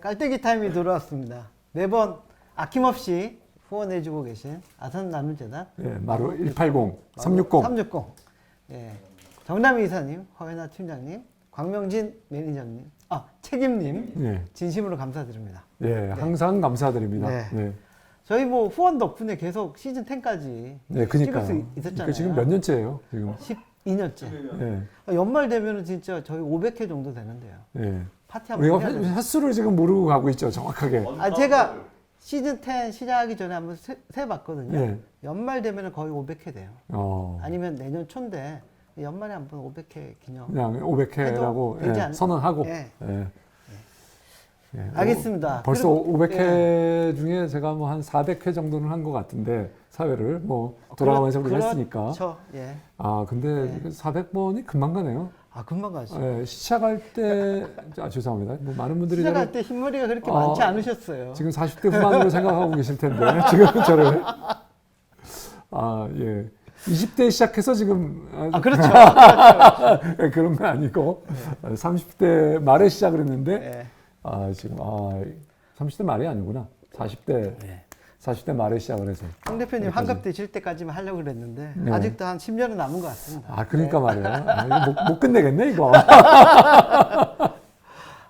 깔때기 타임이 돌아왔습니다. 매번 아낌없이 후원해주고 계신 아산 나눔재단 예, 마루 180, 360. 360. 예. 정남희 이사님, 허연아 팀장님, 광명진 매니저님, 책임님, 예, 진심으로 감사드립니다. 예, 항상 감사드립니다. 네. 네. 저희 뭐 후원 덕분에 계속 시즌 10까지 네, 찍을 그니까요. 수 있었잖아요. 지금 몇 년째예요, 지금? 12년째. 예, 연말 되면은 진짜 저희 500회 정도 되는데요. 예. 파티 한번 우리가 해야 돼요. 횟수를 지금 모르고 가고 있죠, 정확하게. 제가 시즌 10 시작하기 전에 한번 세봤거든요. 예. 연말 되면은 거의 500회 돼요. 어, 아니면 내년 초인데 연말에 한번 500회 기념. 그냥 500회라고 해도 되지 않- 선언하고. 예. 예. 예. 알겠습니다. 벌써 그리고- 500회 중에 제가 뭐 한 400회 정도는 한 것 같은데, 사회를 뭐 돌아가면서 우리가 했으니까. 그렇죠. 예. 아, 근데 400번이 금방 가네요. 금방 가죠. 예, 시작할 때, 죄송합니다. 뭐 많은 분들이 시작할 저를 때 흰머리가 그렇게 아, 많지 않으셨어요. 지금 40대 후반으로 생각하고 계실 텐데, 지금 저를. 예. 20대 시작해서 지금. 그렇죠. 예, 그런 건 아니고, 30대 말에 시작을 했는데, 예. 지금, 30대 말이 아니구나. 40대, 예. 40대 말에 시작을 해서. 황 대표님 여기까지. 환갑 되실 때까지만 하려고 그랬는데 네. 아직도 한 10년은 남은 것 같습니다. 그러니까 말이야. 이거 못 끝내겠네, 이거.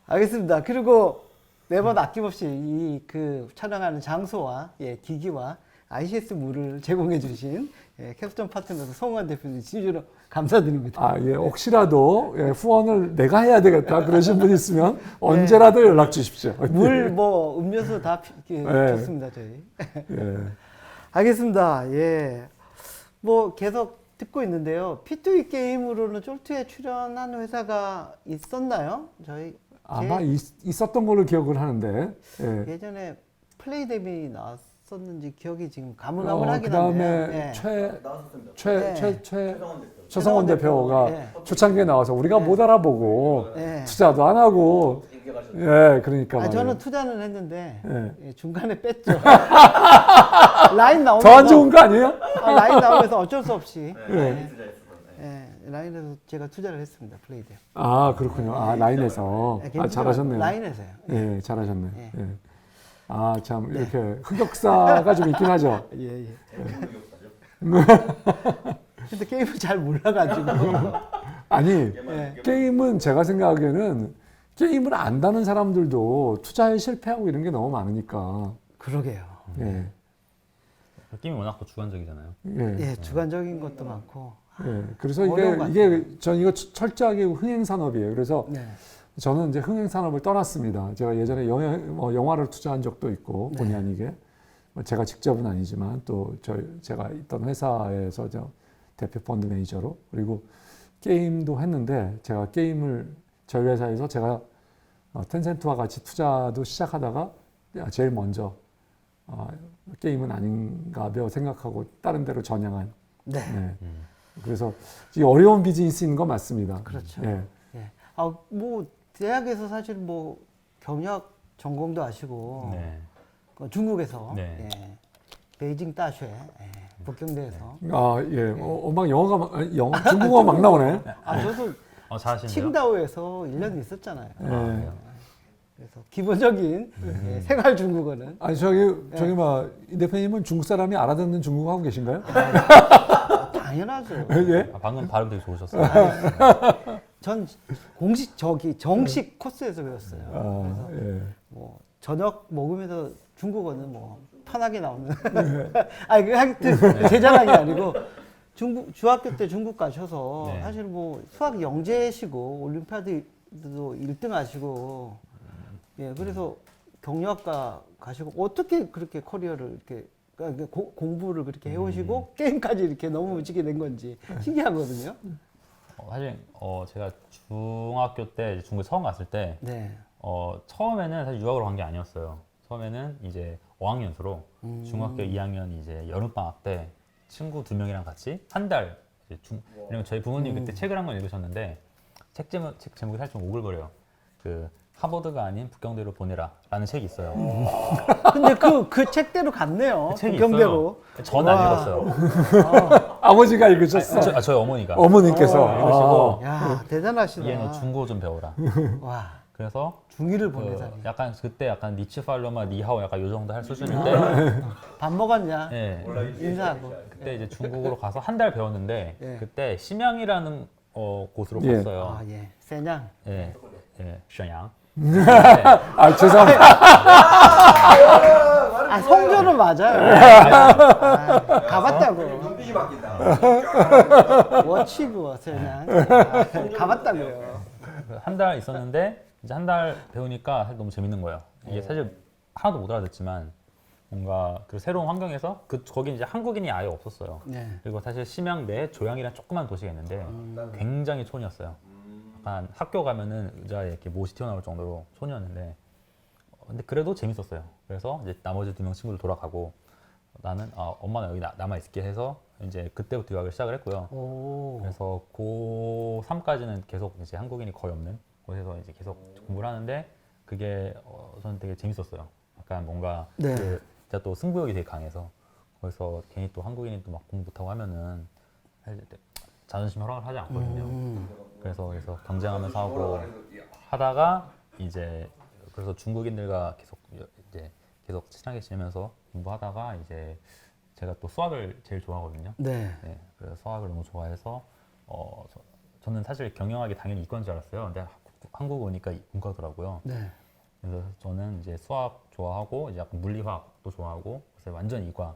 알겠습니다. 그리고 매번 아낌없이 그 촬영하는 장소와 기기와 ICS 물을 제공해 주신 캡스톤 파트너스 송원 대표님 진심으로 감사드립니다. 예, 혹시라도 후원을 내가 해야 되겠다 그러신 분 있으면 언제라도 연락 주십시오. 물, 뭐 음료수 다 좋습니다, 저희. 예. 알겠습니다. 예. 뭐 계속 듣고 있는데요. P2E 게임으로는 쫄트에 출연한 회사가 있었나요? 저희 아마 있었던 걸로 기억을 하는데. 예. 예전에 플레이데미 나왔었는지 기억이 지금 가물가물하긴 그다음에 한데요. 최성원 대표가 예. 초창기에 나와서 우리가 못 알아보고 예. 투자도 안 하고. 예, 그러니까. 말이에요. 저는 투자는 했는데 예. 중간에 뺐죠. 라인 나오면서 더 안 좋은 거 아니에요? 라인 나오면서 어쩔 수 없이 예. 라인에서 제가 투자를 했습니다. 플레이데. 그렇군요. 라인에서. 잘하셨네요. 라인에서요. 예, 잘하셨네. 예. 예. 참 이렇게 흑역사가 좀 있긴 하죠. 예. 근데 게임을 잘 몰라가지고. 아니, 예. 게임은 제가 생각하기에는 게임을 안다는 사람들도 투자에 실패하고 이런 게 너무 많으니까. 그러게요. 예. 게임이 워낙 또 주관적이잖아요. 예. 예, 주관적인 것도 많고. 예. 그래서 어려운 것 전 이거 철저하게 흥행산업이에요. 그래서 네. 저는 이제 흥행산업을 떠났습니다. 제가 예전에 영화를 투자한 적도 있고, 본의 아니게. 제가 직접은 아니지만 또 제가 있던 회사에서 대표 펀드 매니저로, 그리고 게임도 했는데, 제가 게임을 저희 회사에서 제가 텐센트와 같이 투자도 시작하다가 제일 먼저 게임은 아닌가며 생각하고 다른 데로 전향한. 네. 네. 그래서 이 어려운 비즈니스인 거 맞습니다. 그렇죠. 예. 예. 뭐 대학에서 사실 뭐 경영 전공도 하시고 네. 중국에서 네. 베이징 다쉐 북경대에서 예. 막 영어, 중국어 막 나오네. 저도 잘하시네요. 칭다오에서 1년 있었잖아요. 예. 그래서 기본적인 생활 중국어는 저기 이 대표님은 중국 사람이 알아듣는 중국어 하고 계신가요? 당연하죠. 예. 방금 발음 되게 좋으셨어요. 전 정식 코스에서 배웠어요. 그래서 예. 뭐 저녁 먹으면서 중국어는 뭐 편하게 나오는. 하여튼 제 자랑이 아니고 중학교 때 중국 가셔서 네. 사실 뭐 수학 영재시고 올림피아드도 1등 하시고 그래서 경영학과 가시고 어떻게 그렇게 커리어를 이렇게 그러니까 공부를 그렇게 해오시고 게임까지 이렇게 넘어지게 된 건지 신기하거든요. 사실 제가 중학교 때 중국에 처음 갔을 때 네. 처음에는 사실 유학으로 간 게 아니었어요. 처음에는 이제 어학연수로 중학교 2학년 이제 여름방학 때 친구 2명이랑 같이 한 달 왜냐면 저희 부모님 그때 책을 한 권 읽으셨는데 책 제목이 살짝 오글거려요. 하버드가 아닌 북경대로 보내라라는 책이 있어요. 근데 그 책대로 갔네요. 그 책이 경대로. 있어요. 저는 안 읽었어요. 아버지가 읽으셨어. 저희 어머니가. 어머님께서. 읽으시고 야 대단하시다. 얘는 중국어 좀 배워라. 와. 그래서 중위를 그 보내다니. 약간 그때 약간 니치 팔로마 니하오 약간 요 정도 할 수준인데 밥 먹었냐? 예. 인사하고. 그때 이제 중국으로 가서 한 달 배웠는데 예. 그때 심양이라는 곳으로 예. 갔어요. 아 예. 세냥. 예, 예,沈阳. 아 죄송합니다. 아 성조는 맞아요. 가봤다고. 눈빛이 바뀐다. 워치고 세냥. 아, 가봤다고요. 한 달 있었는데 이제 한 달 배우니까 사실 너무 재밌는 거예요. 이게 사실 하나도 못 알아듣지만 뭔가 그 새로운 환경에서 거기 이제 한국인이 아예 없었어요. 네. 그리고 사실 심양 내에 조양이라는 조그만 도시가 있는데 굉장히 촌이었어요. 약간 학교 가면은 의자에 이렇게 못이 튀어나올 정도로 촌이었는데 근데 그래도 재밌었어요. 그래서 이제 나머지 2명 친구들 돌아가고 나는 엄마는 여기 남아 있을게 해서 이제 그때부터 유학을 시작을 했고요. 오. 그래서 고3까지는 계속 이제 한국인이 거의 없는 곳에서 이제 계속 공부를 하는데 그게 저는 되게 재밌었어요. 약간 뭔가 네. 진짜 또 승부욕이 되게 강해서 거기서 괜히 또 한국인이 또 막 공부 못하고 하면은 사실 자존심 허락을 하지 않거든요. 그래서 경쟁하면서 하고 하다가 이제 그래서 중국인들과 계속 친하게 지내면서 공부하다가 이제 제가 또 수학을 제일 좋아하거든요. 네. 네, 그래서 수학을 너무 좋아해서 저는 사실 경영학이 당연히 이과인 줄 알았어요. 근데 한국 오니까 문과더라고요. 네. 그래서 저는 이제 수학 좋아하고 이제 약간 물리화학도 좋아하고 그래서 완전 이과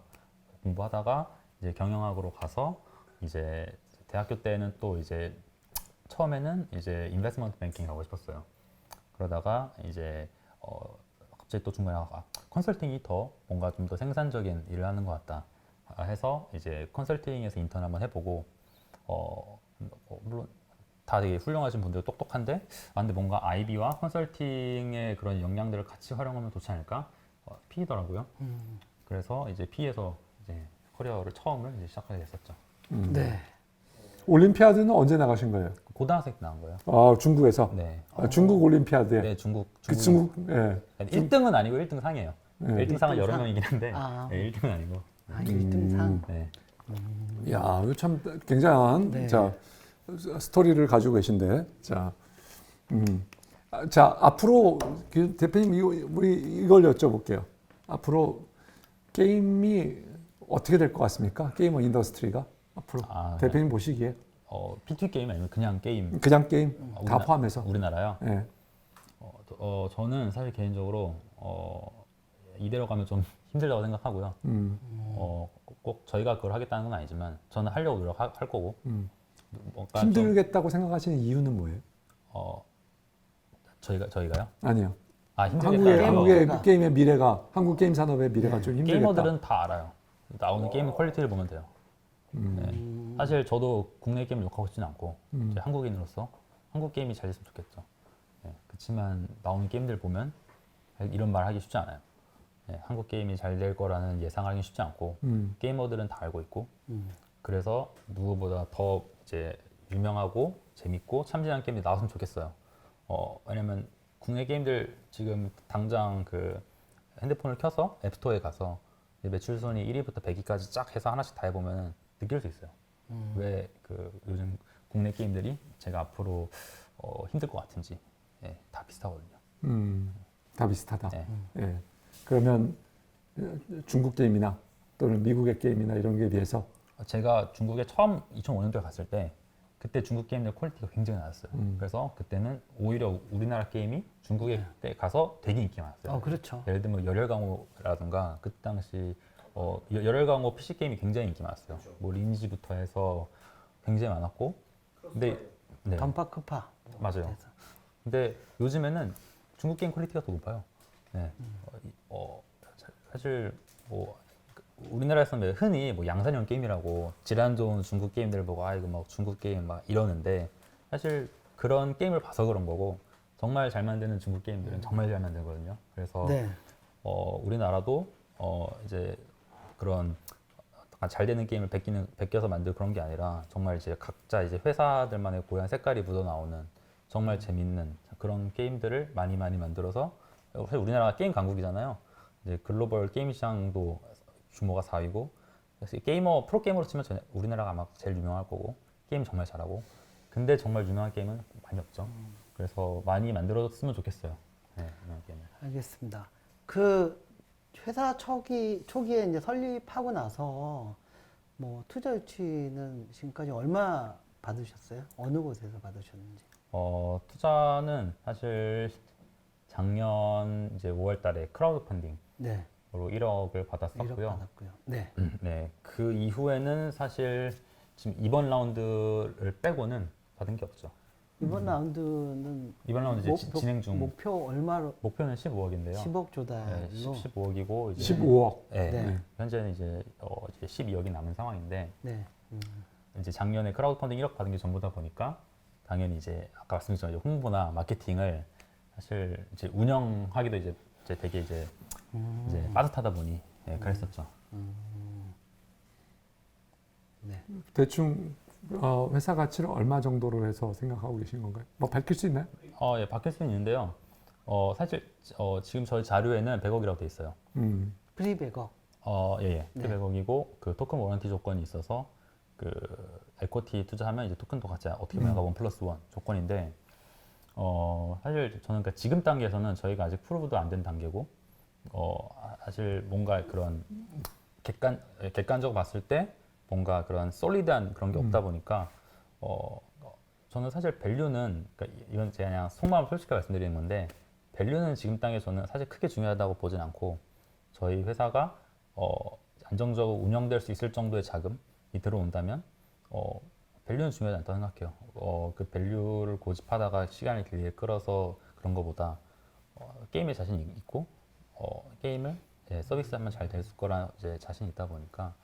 공부하다가 이제 경영학으로 가서 이제 대학교 때는 또 이제 처음에는 이제 인베스트먼트 뱅킹 가고 싶었어요. 그러다가 이제 갑자기 또 중간에 컨설팅이 더 뭔가 좀 더 생산적인 일을 하는 것 같다 해서 이제 컨설팅에서 인턴 한번 해보고 물론 다 되게 훌륭하신 분들 똑똑한데 근데 뭔가 IB와 컨설팅의 그런 역량들을 같이 활용하면 좋지 않을까 P더라고요. 그래서 이제 P에서 이제 커리어를 처음을 이제 시작하게 됐었죠. 네. 올림피아드는 언제 나가신 거예요? 고등학생 때 나온 거예요. 아 중국에서. 네. 중국 올림피아드에. 네, 중국. 그 중국. 예. 1등은 아니고 1등 상이에요. 네. 1등 상은 여러 1등 상. 명이긴 한데 아. 네, 1등은 아니고. 아 1등 상. 네. 야, 이거 참 굉장한 네. 자 스토리를 가지고 계신데, 자, 자 앞으로 그 대표님 우리 이걸 여쭤볼게요. 앞으로 게임이 어떻게 될 것 같습니까? 게이머 인더스트리가 앞으로 대표님 보시기에 PT 게임 아니면 그냥 게임? 그냥 게임 다 포함해서. 우리나라요? 예. 저는 사실 개인적으로 이대로 가면 좀 힘들다고 생각하고요. 꼭 저희가 그걸 하겠다는 건 아니지만 저는 하려고 노력할 거고. 뭔가 좀, 힘들겠다고 생각하시는 이유는 뭐예요? 저희가요? 아니요. 힘들겠다. 한국의 게임의 미래가, 한국 게임 산업의 미래가 좀 힘들겠다. 게이머들은 다 알아요. 나오는 게임 퀄리티를 보면 돼요. 네. 사실 저도 국내 게임을 욕하고 싶진 않고 이제 한국인으로서 한국 게임이 잘 됐으면 좋겠죠. 네. 그렇지만 나오는 게임들 보면 이런 말 하기 쉽지 않아요. 네. 한국 게임이 잘 될 거라는 예상하기 쉽지 않고 게이머들은 다 알고 있고 그래서 누구보다 더 이제 유명하고 재밌고 참신한 게임이 나왔으면 좋겠어요. 왜냐면 국내 게임들 지금 당장 그 핸드폰을 켜서 앱스토어에 가서 매출 순위 1위부터 100위까지 쫙 해서 하나씩 다 해보면 느낄 수 있어요. 왜 그 요즘 국내 게임들이 제가 앞으로 힘들 것 같은지. 다 비슷하거든요. 다 비슷하다. 네. 예. 그러면 중국 게임이나 또는 미국의 게임이나 이런 게 비해서 제가 중국에 처음 2005년도에 갔을 때 그때 중국 게임들 퀄리티가 굉장히 낮았어요. 그래서 그때는 오히려 우리나라 게임이 중국에 때 가서 되게 인기가 많았어요. 그렇죠. 예를 들면 열혈강호라든가 그 당시 열혈강호 PC 게임이 굉장히 인기 많았어요. 뭐 리니지부터 해서 굉장히 많았고, 근데 네, 던파크파. 맞아요. 근데 요즘에는 중국 게임 퀄리티가 더 높아요. 네. 사실 뭐 우리나라에서는 흔히 뭐 양산형 게임이라고 질환 좋은 중국 게임들 보고 이거 막 중국 게임 막 이러는데 사실 그런 게임을 봐서 그런 거고 정말 잘 만드는 중국 게임들은 정말 잘 만들거든요. 그래서 네. 우리나라도 이제 그런 잘 되는 게임을 베껴서 만들 그런 게 아니라 정말 이제 각자 이제 회사들만의 고유한 색깔이 묻어 나오는 정말 재밌는 그런 게임들을 많이 만들어서 사실 우리나라가 게임 강국이잖아요. 이제 글로벌 게임 시장도 규모가 4위고 그래서 프로 게이머로 치면 우리나라가 아마 제일 유명할 거고 게임 정말 잘하고 근데 정말 유명한 게임은 많이 없죠. 그래서 많이 만들어졌으면 좋겠어요. 네, 이런 게임을. 알겠습니다. 그 회사 초기에 이제 설립하고 나서 뭐 투자 유치는 지금까지 얼마 받으셨어요? 어느 곳에서 받으셨는지? 투자는 사실 작년 이제 5월 달에 크라우드 펀딩으로 네. 1억을 1억 받았었고요. 받았고요. 네. 네, 그 이후에는 사실 지금 이번 라운드를 빼고는 받은 게 없죠. 이번 라운드는 이번 라운드 이제 진행 중. 목표 얼마로? 목표는 15억인데요. 10억 조달로. 네, 15억이고 이제 15억. 네, 네. 현재는 이제 12억이 남은 상황인데 네. 이제 작년에 크라우드 펀딩 1억 받은 게 전부다 보니까 당연히 이제 아까 말씀드렸지만 이제 홍보나 마케팅을 사실 이제 운영하기도 이제 되게 이제 빠듯하다 보니 그랬었죠. 네. 대충 회사 가치를 얼마 정도로 해서 생각하고 계신 건가요? 뭐 밝힐 수 있나요? 예, 바뀔 수는 있는데요. 사실 지금 저희 자료에는 100억이라고 돼 있어요. 프리 100억. 예. 네. 100억이고 그 토큰 워런티 조건이 있어서 그 에코티 투자하면 이제 토큰도 같이 어떻게 보면 1+1 조건인데 사실 저는 그러니까 지금 단계에서는 저희가 아직 프로브도 안 된 단계고 사실 뭔가 그런 객관적으로 봤을 때 뭔가 그런 솔리드한 그런 게 없다 보니까 저는 사실 밸류는 그러니까 이건 제가 그냥 속마음 솔직하게 말씀드리는 건데 밸류는 지금 단계 저는 사실 크게 중요하다고 보진 않고 저희 회사가 안정적으로 운영될 수 있을 정도의 자금이 들어온다면 밸류는 중요하지 않다고 생각해요. 그 밸류를 고집하다가 시간을 길게 끌어서 그런 것보다 게임에 자신이 있고 게임을 서비스하면 잘 될 거라 이제 자신이 있다 보니까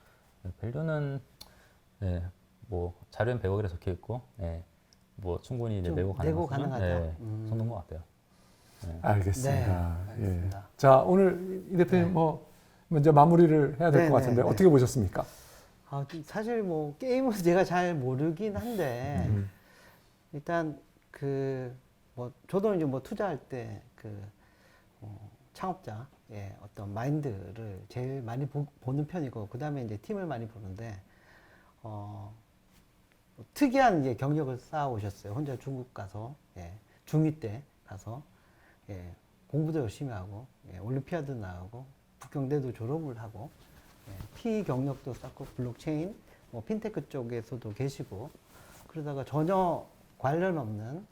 밸류는 뭐 자료는 100억이라 적혀 있고 뭐 충분히 이제 좀 내고 내고 가능하다. 가능하다. 정도인 것 같아요. 알겠습니다. 네, 알겠습니다. 예. 자, 오늘 이 대표님 뭐 먼저 마무리를 해야 될 네, 것 같은데 네, 어떻게 보셨습니까? 사실 뭐 게임은 제가 잘 모르긴 한데 일단 그 뭐 저도 이제 뭐 투자할 때 그 창업자의 어떤 마인드를 제일 많이 보는 편이고 그 다음에 이제 팀을 많이 보는데 특이한 이제 경력을 쌓아 오셨어요. 혼자 중국 가서 중2 때 가서 공부도 열심히 하고 올림피아드 나가고 북경대도 졸업을 하고 PE 경력도 쌓고 블록체인, 뭐 핀테크 쪽에서도 계시고 그러다가 전혀 관련 없는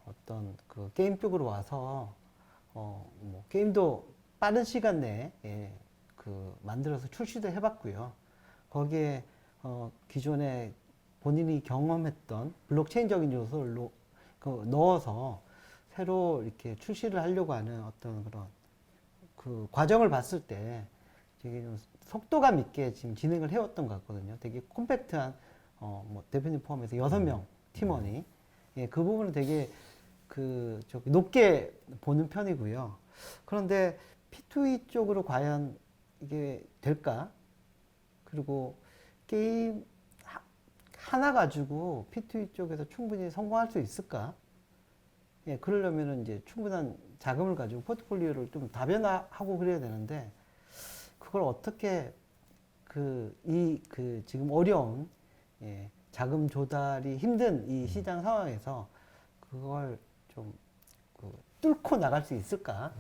어떤 그 게임 쪽으로 와서 뭐 게임도 빠른 시간 내에 그 만들어서 출시도 해봤고요. 거기에 기존에 본인이 경험했던 블록체인적인 요소를 넣어서 새로 이렇게 출시를 하려고 하는 어떤 그런 그 과정을 봤을 때 되게 좀 속도감 있게 지금 진행을 해왔던 것 같거든요. 되게 콤팩트한 뭐 대표님 포함해서 6명 팀원이 그 부분은 되게 저기 높게 보는 편이고요. 그런데 P2E 쪽으로 과연 이게 될까? 그리고 게임 하나 가지고 P2E 쪽에서 충분히 성공할 수 있을까? 그러려면은 이제 충분한 자금을 가지고 포트폴리오를 좀 다변화하고 그래야 되는데, 그걸 어떻게 지금 어려운, 자금 조달이 힘든 이 시장 상황에서 그걸 좀 뚫고 나갈 수 있을까?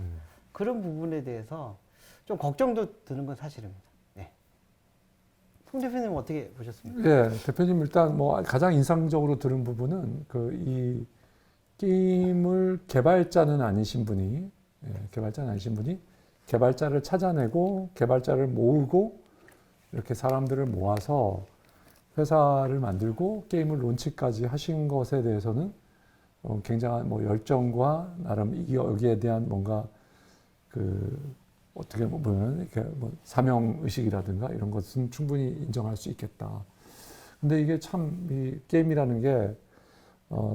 그런 부분에 대해서 좀 걱정도 드는 건 사실입니다. 송 대표님은 어떻게 보셨습니까? 예, 대표님 일단 뭐 가장 인상적으로 들은 부분은 이 게임을 개발자는 아니신 분이, 개발자를 찾아내고 개발자를 모으고 이렇게 사람들을 모아서 회사를 만들고 게임을 론치까지 하신 것에 대해서는 굉장한 뭐 열정과 나름 여기에 대한 뭔가 어떻게 보면 이렇게 뭐 사명 의식이라든가 이런 것은 충분히 인정할 수 있겠다. 근데 이게 참 이 게임이라는 게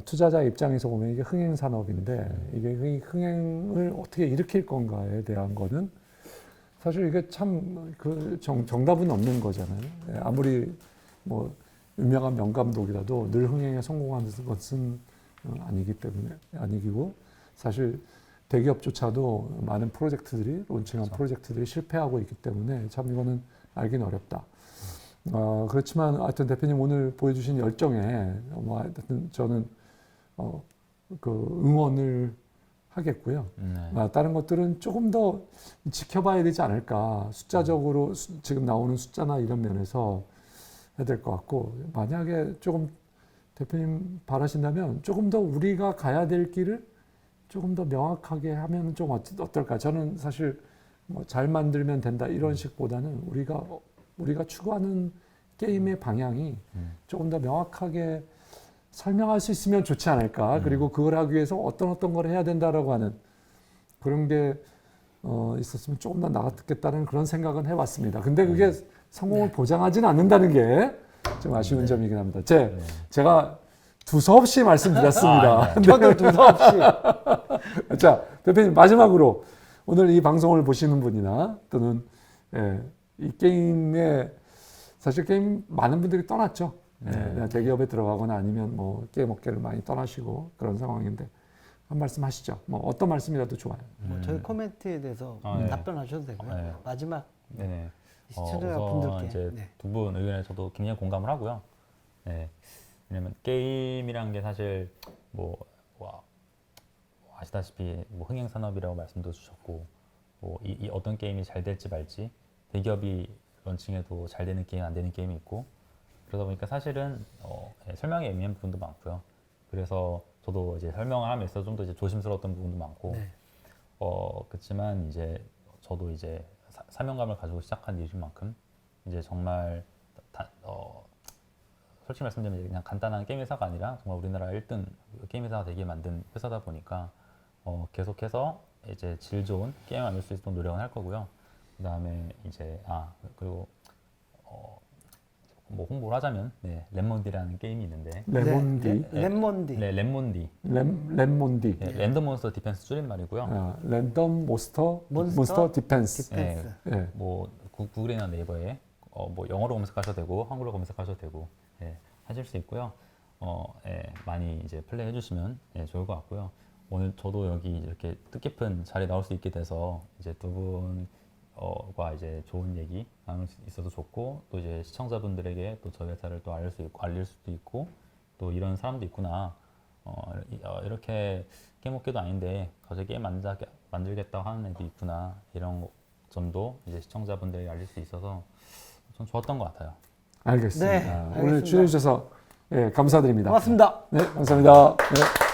투자자 입장에서 보면 이게 흥행 산업인데 이게 흥행을 어떻게 일으킬 건가에 대한 거는 사실 이게 참 정답은 없는 거잖아요. 아무리 뭐 유명한 명감독이라도 늘 흥행에 성공하는 것은 아니고 사실 대기업조차도 많은 프로젝트들이 론칭한 프로젝트들이 실패하고 있기 때문에 참 이거는 알기는 어렵다. 그렇지만 하여튼 대표님 오늘 보여주신 열정에 뭐 하여튼 저는 그 응원을 하겠고요. 다른 것들은 조금 더 지켜봐야 되지 않을까. 숫자적으로 지금 나오는 숫자나 이런 면에서 해야 될 것 같고, 만약에 조금 대표님 바라신다면 조금 더 우리가 가야 될 길을 조금 더 명확하게 하면 좀 어떨까. 저는 사실 뭐 잘 만들면 된다 이런 식보다는 우리가 추구하는 게임의 방향이 조금 더 명확하게 설명할 수 있으면 좋지 않을까. 그리고 그걸 하기 위해서 어떤 걸 해야 된다라고 하는 그런 게 있었으면 조금 더 나았겠다는 그런 생각은 해봤습니다. 근데 그게 성공을 보장하지는 않는다는 게 좀 아쉬운 점이긴 합니다. 제가 두서없이 말씀드렸습니다. 저도 두서없이. 자, 대표님 마지막으로 오늘 이 방송을 보시는 분이나 또는 이 게임에 사실 게임 많은 분들이 떠났죠. 그냥 대기업에 들어가거나 아니면 뭐 게임 업계를 많이 떠나시고 그런 상황인데 한 말씀 하시죠. 뭐 어떤 말씀이라도 좋아요. 뭐 저희 코멘트에 대해서 답변하셔도 되고요. 마지막 네네. 시청자분들께. 우선 이제 두 분 의견에 저도 굉장히 공감을 하고요. 네. 왜냐면 게임이란 게 사실 뭐 아시다시피 뭐 흥행 산업이라고 말씀도 주셨고 뭐 이 어떤 게임이 잘 될지 말지 대기업이 런칭해도 잘 되는 게임 안 되는 게임이 있고 그러다 보니까 사실은 설명에 애매한 부분도 많고요. 그래서 저도 이제 설명을 함에서 좀 더 이제 조심스러웠던 부분도 많고 그렇지만 이제 저도 이제 사명감을 가지고 시작한 일인 만큼 이제 정말 솔직히 말씀드리면 이제 그냥 간단한 게임 회사가 아니라 정말 우리나라 1등 게임 회사가 되게 만든 회사다 보니까 계속해서 이제 질 좋은 게임을 만들 수 있도록 노력은 할 거고요. 그 다음에 이제 그리고 뭐 홍보를 하자면 렘몬디라는 게임이 있는데 레몬디. 렘몬디. 네, 렘몬디. 렘몬디. 네, 랜덤 몬스터 디펜스 줄임말이고요. 랜덤 몬스터 디펜스. 네, 뭐 구글이나 네이버에 뭐 영어로 검색하셔도 되고 한글로 검색하셔도 되고 하실 수 있고요. 많이 이제 플레이 해주시면 좋을 것 같고요. 오늘 저도 여기 이렇게 뜻깊은 자리에 나올 수 있게 돼서 이제 두 분과 이제 좋은 얘기 나눌 수 있어서 좋고 또 이제 시청자분들에게 또 저희 회사를 또 알릴 수도 있고 또 이런 사람도 있구나. 이렇게 게임 업계도 아닌데 갑자기 게임 만들겠다고 하는 애도 있구나. 이런 점도 이제 시청자분들에게 알릴 수 있어서 좀 좋았던 것 같아요. 알겠습니다. 네, 오늘 출연해 주셔서 감사드립니다. 고맙습니다. 네, 감사합니다. 네.